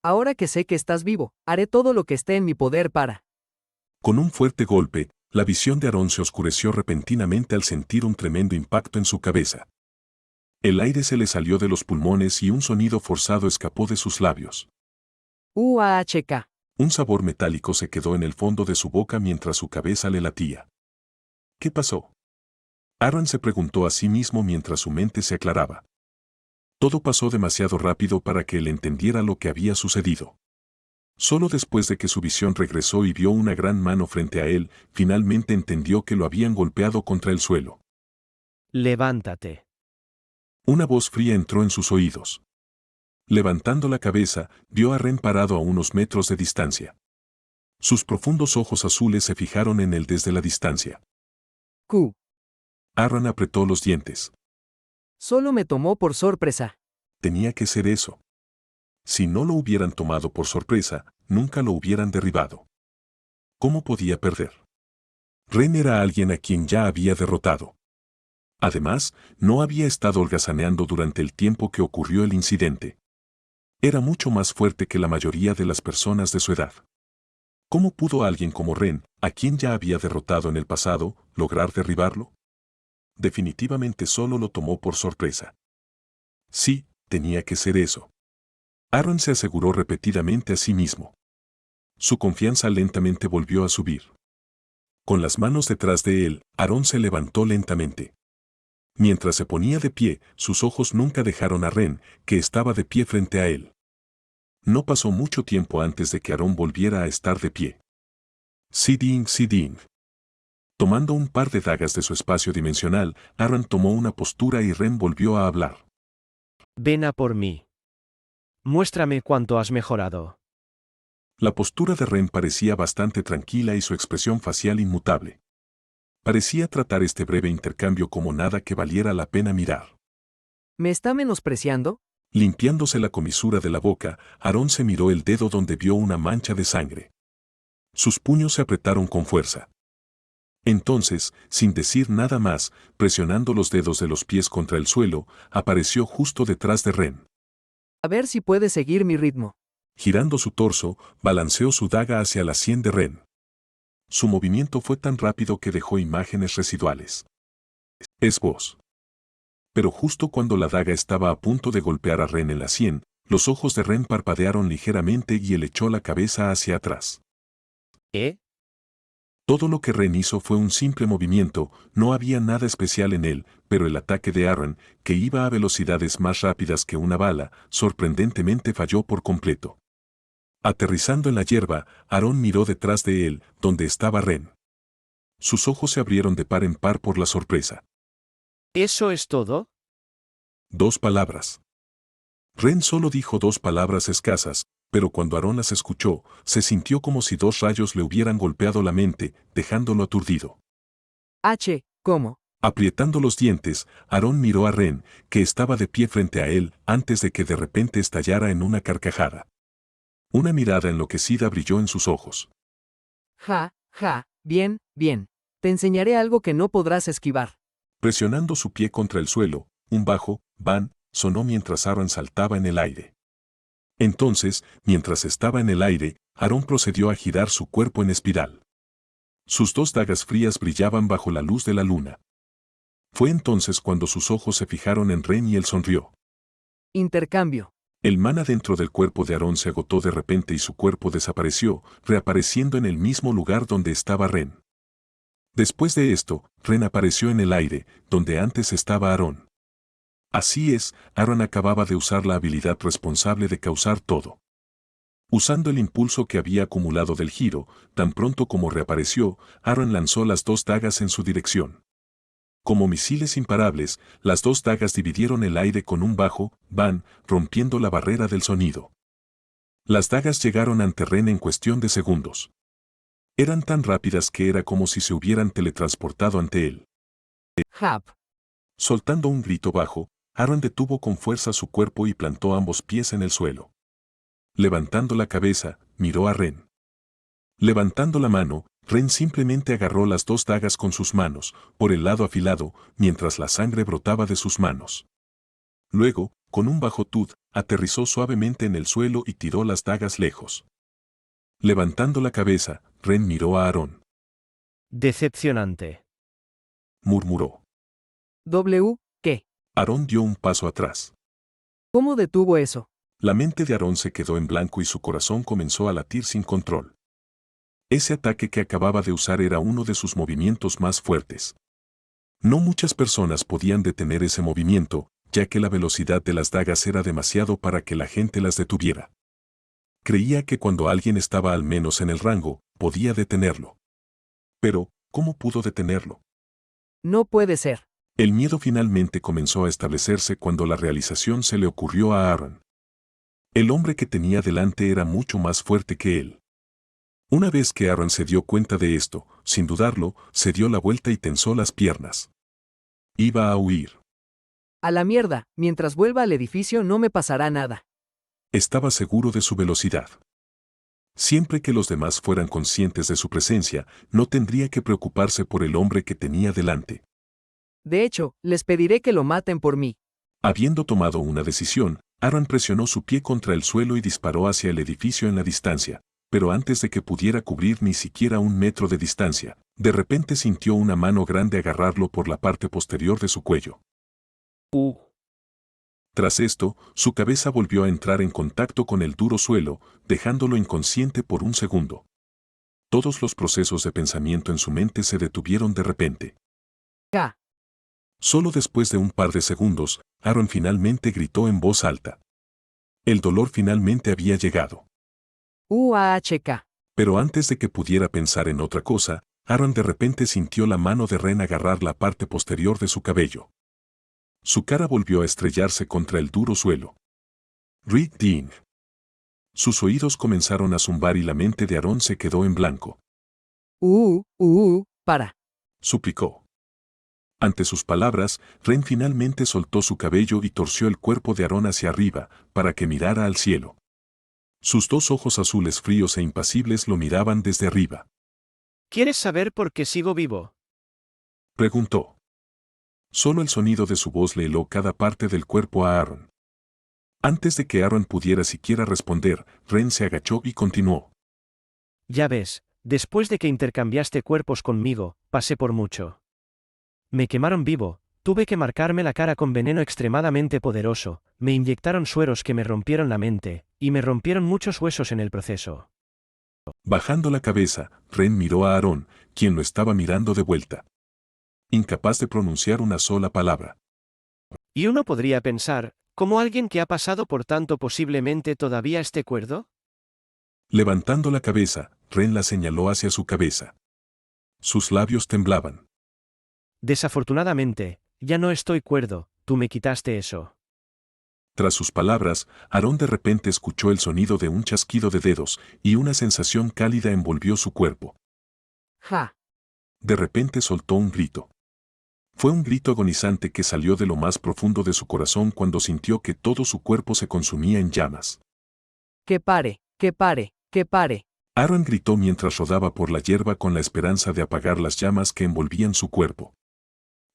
Ahora que sé que estás vivo, haré todo lo que esté en mi poder para... Con un fuerte golpe, La visión de Aarón se oscureció repentinamente al sentir un tremendo impacto en su cabeza. El aire se le salió de los pulmones y un sonido forzado escapó de sus labios. UAHK. Un sabor metálico se quedó en el fondo de su boca mientras su cabeza le latía. ¿Qué pasó? Aaron se preguntó a sí mismo mientras su mente se aclaraba. Todo pasó demasiado rápido para que él entendiera lo que había sucedido. Solo después de que su visión regresó y vio una gran mano frente a él, finalmente entendió que lo habían golpeado contra el suelo. Levántate. Una voz fría entró en sus oídos. Levantando la cabeza, vio a Ren parado a unos metros de distancia. Sus profundos ojos azules se fijaron en él desde la distancia. Q. Aaron apretó los dientes. Solo me tomó por sorpresa. Tenía que ser eso. Si no lo hubieran tomado por sorpresa, nunca lo hubieran derribado. ¿Cómo podía perder? Ren era alguien a quien ya había derrotado. Además, no había estado holgazaneando durante el tiempo que ocurrió el incidente. Era mucho más fuerte que la mayoría de las personas de su edad. ¿Cómo pudo alguien como Ren, a quien ya había derrotado en el pasado, lograr derribarlo? Definitivamente solo lo tomó por sorpresa. Sí, tenía que ser eso. Aaron se aseguró repetidamente a sí mismo. Su confianza lentamente volvió a subir. Con las manos detrás de él, Aaron se levantó lentamente. Mientras se ponía de pie, sus ojos nunca dejaron a Ren, que estaba de pie frente a él. No pasó mucho tiempo antes de que Aaron volviera a estar de pie. Siding, Siding. Tomando un par de dagas de su espacio dimensional, Aaron tomó una postura y Ren volvió a hablar. Ven a por mí. Muéstrame cuánto has mejorado. La postura de Ren parecía bastante tranquila y su expresión facial inmutable. Parecía tratar este breve intercambio como nada que valiera la pena mirar. ¿Me está menospreciando? Limpiándose la comisura de la boca, Aaron se miró el dedo donde vio una mancha de sangre. Sus puños se apretaron con fuerza. Entonces, sin decir nada más, presionando los dedos de los pies contra el suelo, apareció justo detrás de Ren. A ver si puede seguir mi ritmo. Girando su torso, balanceó su daga hacia la sien de Ren. Su movimiento fue tan rápido que dejó imágenes residuales. Es vos. Pero justo cuando la daga estaba a punto de golpear a Ren en la sien, los ojos de Ren parpadearon ligeramente y él echó la cabeza hacia atrás. ¿Eh? Todo lo que Ren hizo fue un simple movimiento, no había nada especial en él, pero el ataque de Aaron, que iba a velocidades más rápidas que una bala, sorprendentemente falló por completo. Aterrizando en la hierba, Aaron miró detrás de él, donde estaba Ren. Sus ojos se abrieron de par en par por la sorpresa. ¿Eso es todo? 2 palabras. Ren solo dijo 2 palabras escasas, pero cuando Aaron las escuchó, se sintió como si 2 rayos le hubieran golpeado la mente, dejándolo aturdido. ¿Cómo? Aprietando los dientes, Aaron miró a Ren, que estaba de pie frente a él, antes de que de repente estallara en una carcajada. Una mirada enloquecida brilló en sus ojos. Bien, bien. Te enseñaré algo que no podrás esquivar. Presionando su pie contra el suelo, un bajo, ban, sonó mientras Aaron saltaba en el aire. Entonces, mientras estaba en el aire, Aaron procedió a girar su cuerpo en espiral. Sus 2 dagas frías brillaban bajo la luz de la luna. Fue entonces cuando sus ojos se fijaron en Ren y él sonrió. Intercambio. El mana dentro del cuerpo de Aaron se agotó de repente y su cuerpo desapareció, reapareciendo en el mismo lugar donde estaba Ren. Después de esto, Ren apareció en el aire, donde antes estaba Aaron. Así es, Aaron acababa de usar la habilidad responsable de causar todo. Usando el impulso que había acumulado del giro, tan pronto como reapareció, Aaron lanzó las 2 dagas en su dirección. Como misiles imparables, las 2 dagas dividieron el aire con un bajo, ban, rompiendo la barrera del sonido. Las dagas llegaron ante Ren en cuestión de segundos. Eran tan rápidas que era como si se hubieran teletransportado ante él. Soltando un grito bajo, Aaron detuvo con fuerza su cuerpo y plantó ambos pies en el suelo. Levantando la cabeza, miró a Ren. Levantando la mano, Ren simplemente agarró las 2 dagas con sus manos, por el lado afilado, mientras la sangre brotaba de sus manos. Luego, con un bajo tud, aterrizó suavemente en el suelo y tiró las dagas lejos. Levantando la cabeza, Ren miró a Aaron. Decepcionante. Murmuró. ¿Qué? Aarón dio un paso atrás. ¿Cómo detuvo eso? La mente de Aarón se quedó en blanco y su corazón comenzó a latir sin control. Ese ataque que acababa de usar era uno de sus movimientos más fuertes. No muchas personas podían detener ese movimiento, ya que la velocidad de las dagas era demasiado para que la gente las detuviera. Creía que cuando alguien estaba al menos en el rango, podía detenerlo. Pero, ¿cómo pudo detenerlo? No puede ser. El miedo finalmente comenzó a establecerse cuando la realización se le ocurrió a Aaron. El hombre que tenía delante era mucho más fuerte que él. Una vez que Aaron se dio cuenta de esto, sin dudarlo, se dio la vuelta y tensó las piernas. Iba a huir. A la mierda, mientras vuelva al edificio no me pasará nada. Estaba seguro de su velocidad. Siempre que los demás fueran conscientes de su presencia, no tendría que preocuparse por el hombre que tenía delante. De hecho, les pediré que lo maten por mí. Habiendo tomado una decisión, Aaron presionó su pie contra el suelo y disparó hacia el edificio en la distancia, pero antes de que pudiera cubrir ni siquiera 1 metro de distancia, de repente sintió una mano grande agarrarlo por la parte posterior de su cuello. Tras esto, su cabeza volvió a entrar en contacto con el duro suelo, dejándolo inconsciente por 1 segundo. Todos los procesos de pensamiento en su mente se detuvieron de repente. Ja. Solo después de un par de segundos, Aaron finalmente gritó en voz alta. El dolor finalmente había llegado. UAHK. Pero antes de que pudiera pensar en otra cosa, Aaron de repente sintió la mano de Ren agarrar la parte posterior de su cabello. Su cara volvió a estrellarse contra el duro suelo. Reed Dean. Sus oídos comenzaron a zumbar y la mente de Aaron se quedó en blanco. Para. Suplicó. Ante sus palabras, Ren finalmente soltó su cabello y torció el cuerpo de Aaron hacia arriba, para que mirara al cielo. Sus 2 ojos azules fríos e impasibles lo miraban desde arriba. ¿Quieres saber por qué sigo vivo? Preguntó. Solo el sonido de su voz le heló cada parte del cuerpo a Aaron. Antes de que Aaron pudiera siquiera responder, Ren se agachó y continuó. Ya ves, después de que intercambiaste cuerpos conmigo, pasé por mucho. Me quemaron vivo, tuve que marcarme la cara con veneno extremadamente poderoso, me inyectaron sueros que me rompieron la mente, y me rompieron muchos huesos en el proceso. Bajando la cabeza, Ren miró a Aaron, quien lo estaba mirando de vuelta. Incapaz de pronunciar una sola palabra. Y uno podría pensar, ¿cómo alguien que ha pasado por tanto posiblemente todavía esté cuerdo? Levantando la cabeza, Ren la señaló hacia su cabeza. Sus labios temblaban. Desafortunadamente, ya no estoy cuerdo, tú me quitaste eso. Tras sus palabras, Aaron de repente escuchó el sonido de un chasquido de dedos, y una sensación cálida envolvió su cuerpo. Ja. De repente soltó un grito. Fue un grito agonizante que salió de lo más profundo de su corazón cuando sintió que todo su cuerpo se consumía en llamas. Que pare, que pare, que pare. Aaron gritó mientras rodaba por la hierba con la esperanza de apagar las llamas que envolvían su cuerpo.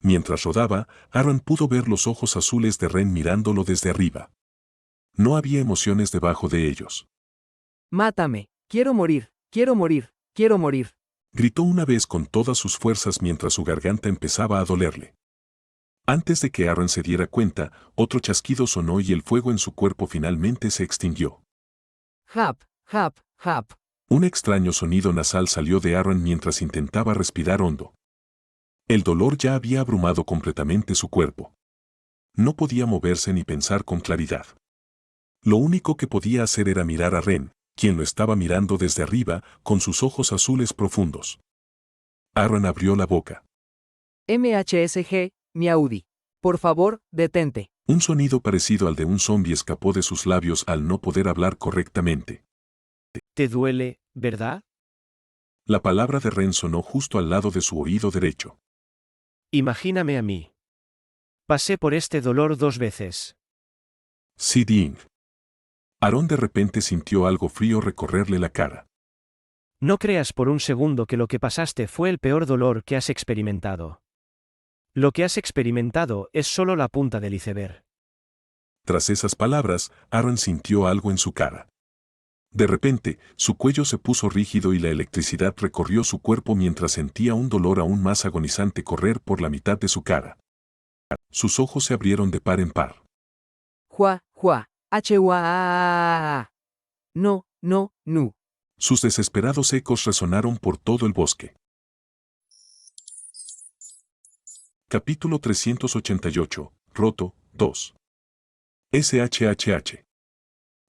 Mientras rodaba, Aaron pudo ver los ojos azules de Ren mirándolo desde arriba. No había emociones debajo de ellos. Mátame, quiero morir, quiero morir, quiero morir. Gritó una vez con todas sus fuerzas mientras su garganta empezaba a dolerle. Antes de que Aaron se diera cuenta, otro chasquido sonó y el fuego en su cuerpo finalmente se extinguió. Hap, hap, hap. Un extraño sonido nasal salió de Aaron mientras intentaba respirar hondo. El dolor ya había abrumado completamente su cuerpo. No podía moverse ni pensar con claridad. Lo único que podía hacer era mirar a Ren, quien lo estaba mirando desde arriba, con sus ojos azules profundos. Aaron abrió la boca. MHSG, Miaudi. Por favor, detente. Un sonido parecido al de un zombi escapó de sus labios al no poder hablar correctamente. ¿Te duele, verdad? La palabra de Ren sonó justo al lado de su oído derecho. Imagíname a mí. Pasé por este dolor 2 veces. Sí, Dean. Aaron de repente sintió algo frío recorrerle la cara. No creas por un segundo que lo que pasaste fue el peor dolor que has experimentado. Lo que has experimentado es solo la punta del iceberg. Tras esas palabras, Aaron sintió algo en su cara. De repente, su cuello se puso rígido y la electricidad recorrió su cuerpo mientras sentía un dolor aún más agonizante correr por la mitad de su cara. Sus ojos se abrieron de par en par. Jua, jua, hua. No, no, nu. Sus desesperados ecos resonaron por todo el bosque. Capítulo 388, Roto, 2. SHHH.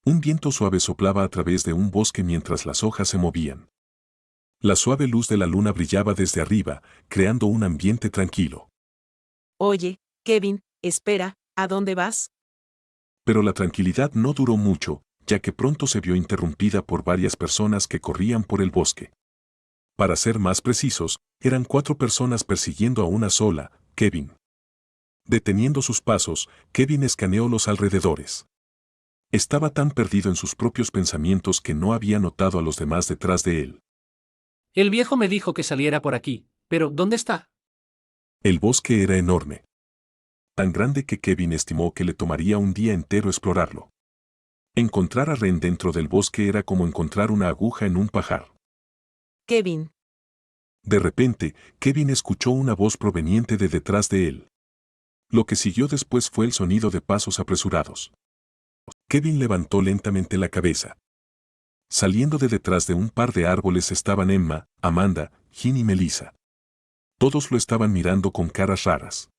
Un viento suave soplaba a través de un bosque mientras las hojas se movían. La suave luz de la luna brillaba desde arriba, creando un ambiente tranquilo. Oye, Kevin, espera, ¿a dónde vas? Pero la tranquilidad no duró mucho, ya que pronto se vio interrumpida por varias personas que corrían por el bosque. Para ser más precisos, eran 4 personas persiguiendo a una sola, Kevin. Deteniendo sus pasos, Kevin escaneó los alrededores. Estaba tan perdido en sus propios pensamientos que no había notado a los demás detrás de él. El viejo me dijo que saliera por aquí, pero ¿dónde está? El bosque era enorme. Tan grande que Kevin estimó que le tomaría un día entero explorarlo. Encontrar a Ren dentro del bosque era como encontrar una aguja en un pajar. Kevin. De repente, Kevin escuchó una voz proveniente de detrás de él. Lo que siguió después fue el sonido de pasos apresurados. Kevin levantó lentamente la cabeza. Saliendo de detrás de un par de árboles estaban Emma, Amanda, Jin y Melissa. Todos lo estaban mirando con caras raras.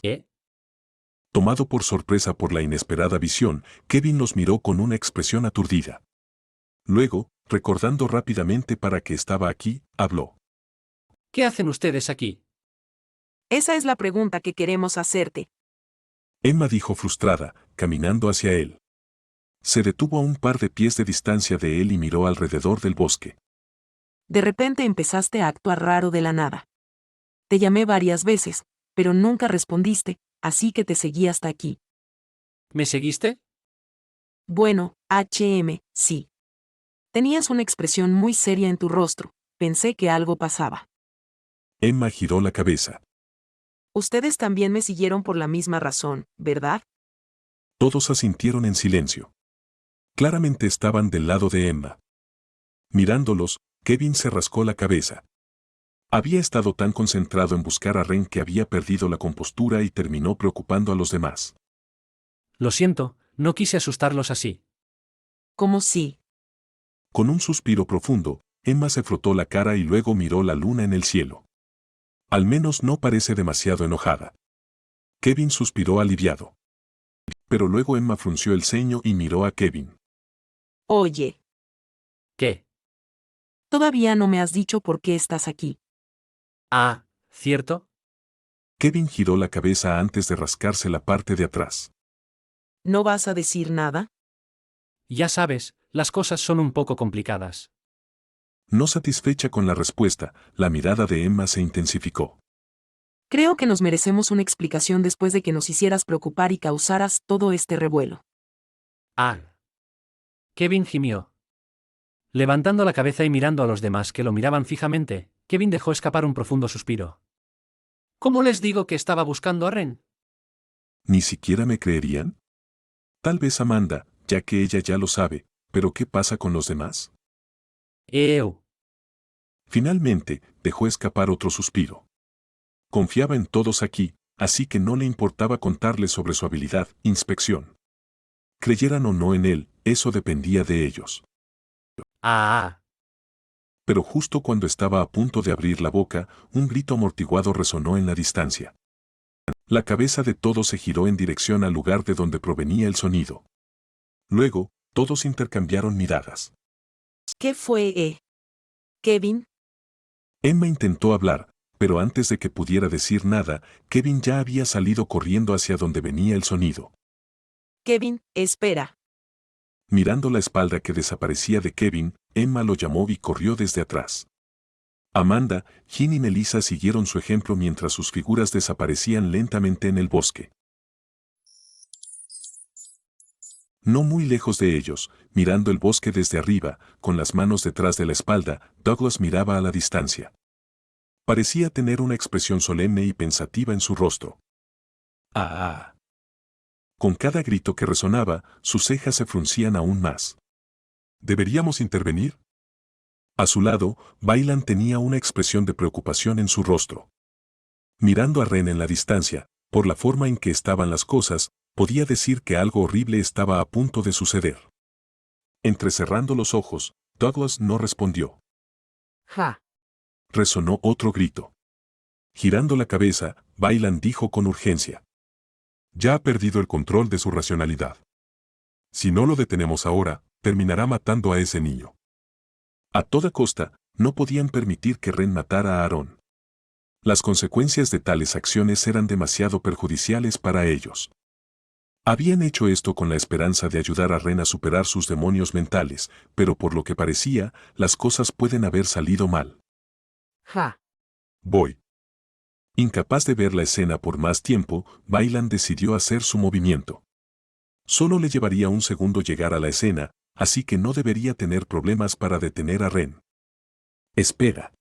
¿Eh? Tomado por sorpresa por la inesperada visión, Kevin los miró con una expresión aturdida. Luego, recordando rápidamente para qué estaba aquí, habló. ¿Qué hacen ustedes aquí? Esa es la pregunta que queremos hacerte. Emma dijo frustrada, caminando hacia él. Se detuvo a un par de pies de distancia de él y miró alrededor del bosque. De repente empezaste a actuar raro de la nada. Te llamé varias veces, pero nunca respondiste, así que te seguí hasta aquí. ¿Me seguiste? Bueno, sí. Tenías una expresión muy seria en tu rostro, pensé que algo pasaba. Emma giró la cabeza. Ustedes también me siguieron por la misma razón, ¿verdad? Todos asintieron en silencio. Claramente estaban del lado de Emma. Mirándolos, Kevin se rascó la cabeza. Había estado tan concentrado en buscar a Ren que había perdido la compostura y terminó preocupando a los demás. Lo siento, no quise asustarlos así. ¿Cómo sí? Con un suspiro profundo, Emma se frotó la cara y luego miró la luna en el cielo. Al menos no parece demasiado enojada. Kevin suspiró aliviado. Pero luego Emma frunció el ceño y miró a Kevin. Oye, ¿Qué? todavía no me has dicho por qué estás aquí. Ah, ¿cierto? Kevin giró la cabeza antes de rascarse la parte de atrás. ¿No vas a decir nada? Ya sabes, las cosas son un poco complicadas. No satisfecha con la respuesta, la mirada de Emma se intensificó. Creo que nos merecemos una explicación después de que nos hicieras preocupar y causaras todo este revuelo. Ah. Kevin gimió. Levantando la cabeza y mirando a los demás que lo miraban fijamente, Kevin dejó escapar un profundo suspiro. ¿Cómo les digo que estaba buscando a Ren? ¿Ni siquiera me creerían? Tal vez Amanda, ya que ella ya lo sabe, pero ¿qué pasa con los demás? ¡Ew! Finalmente, dejó escapar otro suspiro. Confiaba en todos aquí, así que no le importaba contarles sobre su habilidad, inspección. Creyeran o no en él, eso dependía de ellos. Ah. Pero justo cuando estaba a punto de abrir la boca, un grito amortiguado resonó en la distancia. La cabeza de todos se giró en dirección al lugar de donde provenía el sonido. Luego, todos intercambiaron miradas. ¿Qué fue, Kevin? Emma intentó hablar, pero antes de que pudiera decir nada, Kevin ya había salido corriendo hacia donde venía el sonido. Kevin, espera. Mirando la espalda que desaparecía de Kevin, Emma lo llamó y corrió desde atrás. Amanda, Jin y Melissa siguieron su ejemplo mientras sus figuras desaparecían lentamente en el bosque. No muy lejos de ellos, mirando el bosque desde arriba, con las manos detrás de la espalda, Douglas miraba a la distancia. Parecía tener una expresión solemne y pensativa en su rostro. ¡Ah! Con cada grito que resonaba, sus cejas se fruncían aún más. ¿Deberíamos intervenir? A su lado, Bailan tenía una expresión de preocupación en su rostro. Mirando a Ren en la distancia, por la forma en que estaban las cosas, podía decir que algo horrible estaba a punto de suceder. Entrecerrando los ojos, Douglas no respondió. Ja. Resonó otro grito. Girando la cabeza, Bailan dijo con urgencia. Ya ha perdido el control de su racionalidad. Si no lo detenemos ahora, terminará matando a ese niño. A toda costa, no podían permitir que Ren matara a Aaron. Las consecuencias de tales acciones eran demasiado perjudiciales para ellos. Habían hecho esto con la esperanza de ayudar a Ren a superar sus demonios mentales, pero por lo que parecía, las cosas pueden haber salido mal. Ja. Voy. Incapaz de ver la escena por más tiempo, Bailan decidió hacer su movimiento. Solo le llevaría un segundo llegar a la escena, así que no debería tener problemas para detener a Ren. Espera.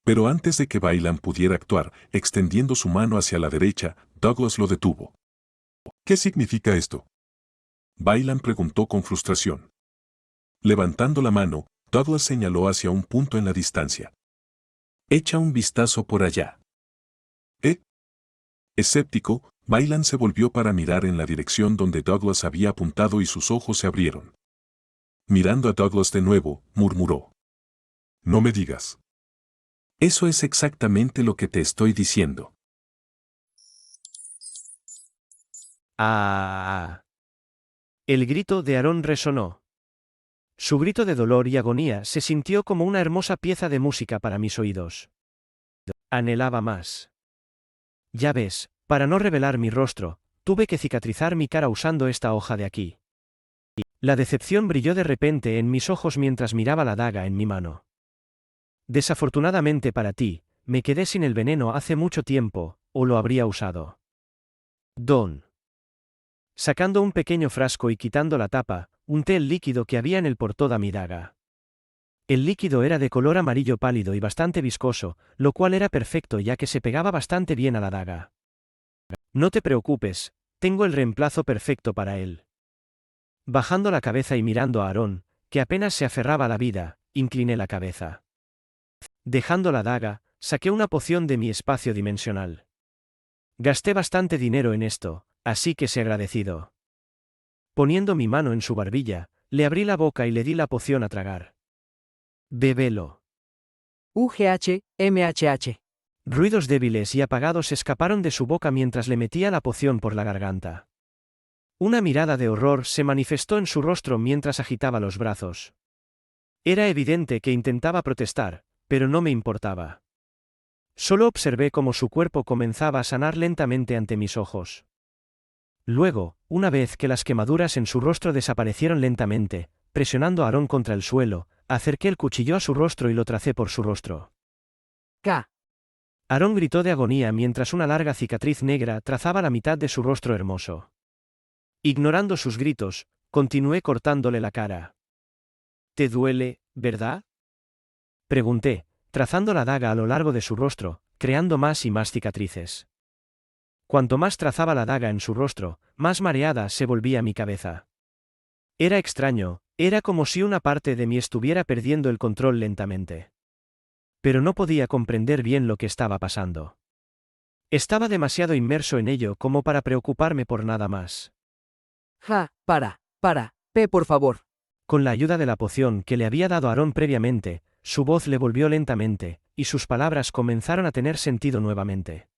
Pero antes de que Bailan pudiera actuar, extendiendo su mano hacia la derecha, Douglas lo detuvo. ¿Qué significa esto? Bailan preguntó con frustración. Levantando la mano, Douglas señaló hacia un punto en la distancia. Echa un vistazo por allá. Escéptico, Bailan se volvió para mirar en la dirección donde Douglas había apuntado y sus ojos se abrieron. Mirando a Douglas de nuevo, murmuró. No me digas. Eso es exactamente lo que te estoy diciendo. ¡Ah! El grito de Aarón resonó. Su grito de dolor y agonía se sintió como una hermosa pieza de música para mis oídos. Anhelaba más. Ya ves, para no revelar mi rostro, tuve que cicatrizar mi cara usando esta hoja de aquí. La decepción brilló de repente en mis ojos mientras miraba la daga en mi mano. Desafortunadamente para ti, me quedé sin el veneno hace mucho tiempo, o lo habría usado. Don. Sacando un pequeño frasco y quitando la tapa, unté el líquido que había en él por toda mi daga. El líquido era de color amarillo pálido y bastante viscoso, lo cual era perfecto ya que se pegaba bastante bien a la daga. No te preocupes, tengo el reemplazo perfecto para él. Bajando la cabeza y mirando a Aarón, que apenas se aferraba a la vida, incliné la cabeza. Dejando la daga, saqué una poción de mi espacio dimensional. Gasté bastante dinero en esto, así que sé agradecido. Poniendo mi mano en su barbilla, le abrí la boca y le di la poción a tragar. Bébelo. UGH, MHH. Ruidos débiles y apagados escaparon de su boca mientras le metía la poción por la garganta. Una mirada de horror se manifestó en su rostro mientras agitaba los brazos. Era evidente que intentaba protestar, pero no me importaba. Solo observé cómo su cuerpo comenzaba a sanar lentamente ante mis ojos. Luego, una vez que las quemaduras en su rostro desaparecieron lentamente, presionando a Aarón contra el suelo, acerqué el cuchillo a su rostro y lo tracé por su rostro. K. Aarón gritó de agonía mientras una larga cicatriz negra trazaba la mitad de su rostro hermoso. Ignorando sus gritos, continué cortándole la cara. ¿Te duele, verdad? Pregunté, trazando la daga a lo largo de su rostro, creando más y más cicatrices. Cuanto más trazaba la daga en su rostro, más mareada se volvía mi cabeza. Era extraño, era como si una parte de mí estuviera perdiendo el control lentamente. Pero no podía comprender bien lo que estaba pasando. Estaba demasiado inmerso en ello como para preocuparme por nada más. Ja, para, por favor. Con la ayuda de la poción que le había dado Aarón previamente, su voz le volvió lentamente, y sus palabras comenzaron a tener sentido nuevamente.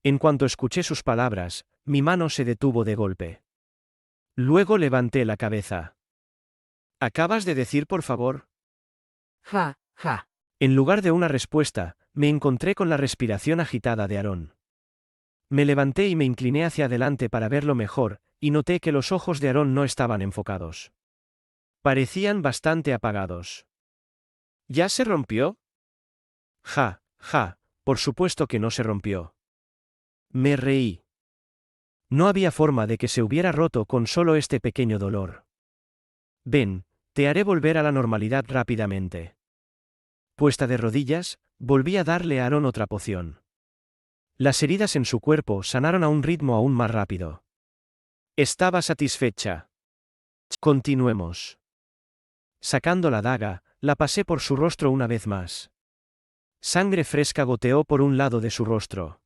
En cuanto escuché sus palabras, mi mano se detuvo de golpe. Luego levanté la cabeza. ¿Acabas de decir por favor? Ja. En lugar de una respuesta, me encontré con la respiración agitada de Aarón. Me levanté y me incliné hacia adelante para verlo mejor, y noté que los ojos de Aarón no estaban enfocados. Parecían bastante apagados. ¿Ya se rompió? Ja, por supuesto que no se rompió. Me reí. No había forma de que se hubiera roto con solo este pequeño dolor. Ven, te haré volver a la normalidad rápidamente. Puesta de rodillas, volví a darle a Aarón otra poción. Las heridas en su cuerpo sanaron a un ritmo aún más rápido. Estaba satisfecha. Continuemos. Sacando la daga, la pasé por su rostro una vez más. Sangre fresca goteó por un lado de su rostro.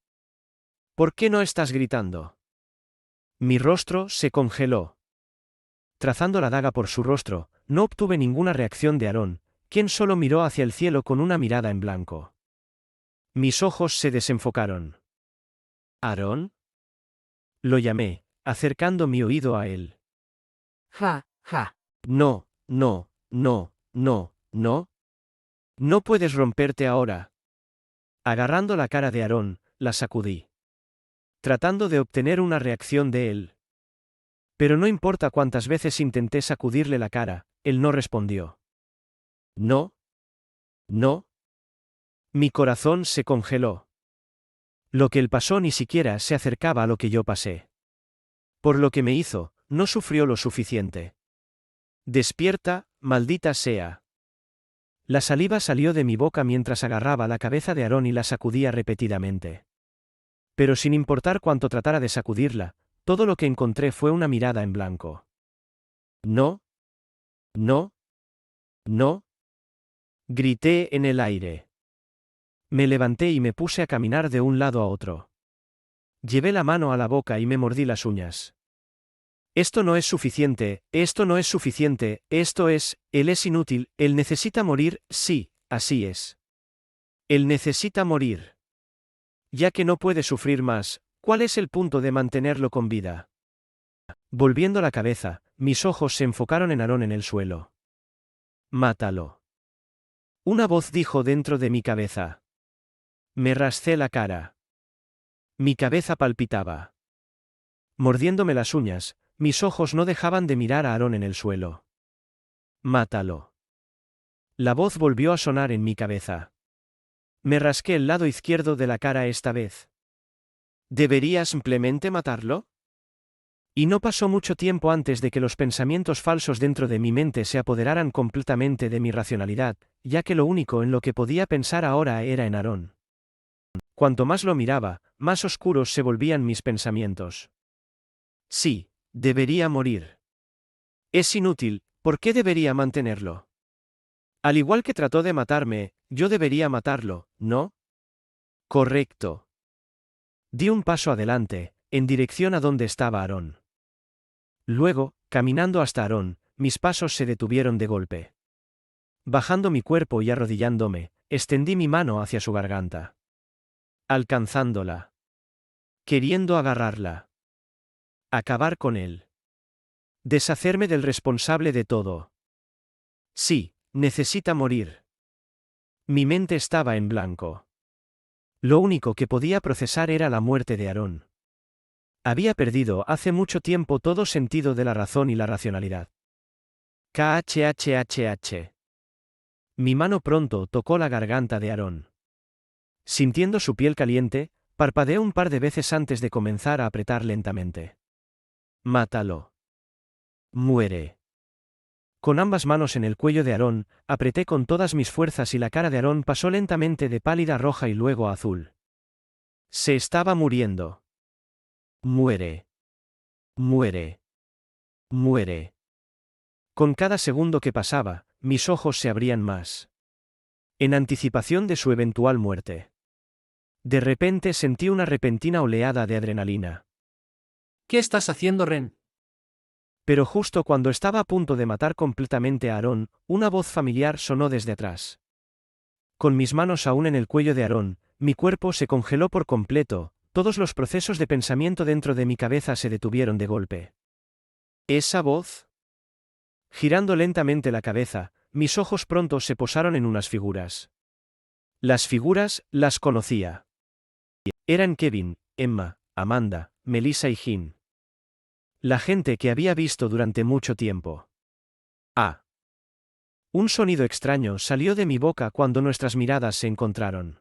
¿Por qué no estás gritando? Mi rostro se congeló. Trazando la daga por su rostro, no obtuve ninguna reacción de Aarón, quien solo miró hacia el cielo con una mirada en blanco. Mis ojos se desenfocaron. ¿Aarón? Lo llamé, acercando mi oído a él. Ja, ja. No, no, no, no, no. No puedes romperte ahora. Agarrando la cara de Aarón, la sacudí. Tratando de obtener una reacción de él. Pero no importa cuántas veces intenté sacudirle la cara, él no respondió. No. No. Mi corazón se congeló. Lo que él pasó ni siquiera se acercaba a lo que yo pasé. Por lo que me hizo, no sufrió lo suficiente. Despierta, maldita sea. La saliva salió de mi boca mientras agarraba la cabeza de Aarón y la sacudía repetidamente. Pero sin importar cuánto tratara de sacudirla, todo lo que encontré fue una mirada en blanco. No. No. No. Grité en el aire. Me levanté y me puse a caminar de un lado a otro. Llevé la mano a la boca y me mordí las uñas. Esto no es suficiente, esto no es suficiente, él es inútil, él necesita morir, sí, así es. Él necesita morir. Ya que no puede sufrir más, ¿cuál es el punto de mantenerlo con vida? Volviendo la cabeza, mis ojos se enfocaron en Aarón en el suelo. Mátalo. Una voz dijo dentro de mi cabeza. Me rascé la cara. Mi cabeza palpitaba. Mordiéndome las uñas, mis ojos no dejaban de mirar a Aarón en el suelo. Mátalo. La voz volvió a sonar en mi cabeza. Me rasqué el lado izquierdo de la cara esta vez. ¿Deberías simplemente matarlo? Y no pasó mucho tiempo antes de que los pensamientos falsos dentro de mi mente se apoderaran completamente de mi racionalidad, ya que lo único en lo que podía pensar ahora era en Aarón. Cuanto más lo miraba, más oscuros se volvían mis pensamientos. Sí, debería morir. Es inútil, ¿por qué debería mantenerlo? Al igual que trató de matarme, yo debería matarlo, ¿no? Correcto. Di un paso adelante, en dirección a donde estaba Aarón. Luego, caminando hasta Aarón, mis pasos se detuvieron de golpe. Bajando mi cuerpo y arrodillándome, extendí mi mano hacia su garganta. Alcanzándola. Queriendo agarrarla. Acabar con él. Deshacerme del responsable de todo. Sí, necesita morir. Mi mente estaba en blanco. Lo único que podía procesar era la muerte de Aarón. Había perdido hace mucho tiempo todo sentido de la razón y la racionalidad. KHHHH. Mi mano pronto tocó la garganta de Aarón. Sintiendo su piel caliente, parpadeé un par de veces antes de comenzar a apretar lentamente. Mátalo. Muere. Con ambas manos en el cuello de Aarón, apreté con todas mis fuerzas y la cara de Aarón pasó lentamente de pálida a roja y luego a azul. Se estaba muriendo. Muere. Muere. Muere. Con cada segundo que pasaba, mis ojos se abrían más. En anticipación de su eventual muerte. De repente sentí una repentina oleada de adrenalina. ¿Qué estás haciendo, Ren? Pero justo cuando estaba a punto de matar completamente a Aarón, una voz familiar sonó desde atrás. Con mis manos aún en el cuello de Aarón, mi cuerpo se congeló por completo, todos los procesos de pensamiento dentro de mi cabeza se detuvieron de golpe. ¿Esa voz? Girando lentamente la cabeza, mis ojos pronto se posaron en unas figuras. Las figuras, las conocía. Eran Kevin, Emma, Amanda, Melissa y Jin. La gente que había visto durante mucho tiempo. Ah. Un sonido extraño salió de mi boca cuando nuestras miradas se encontraron.